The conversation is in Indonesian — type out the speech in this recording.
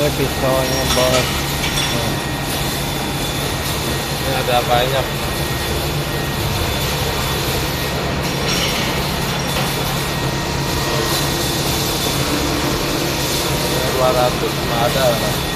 Ini pisaunya bos. Nih, Ini ada banyak. Ini 200 mah ada lah.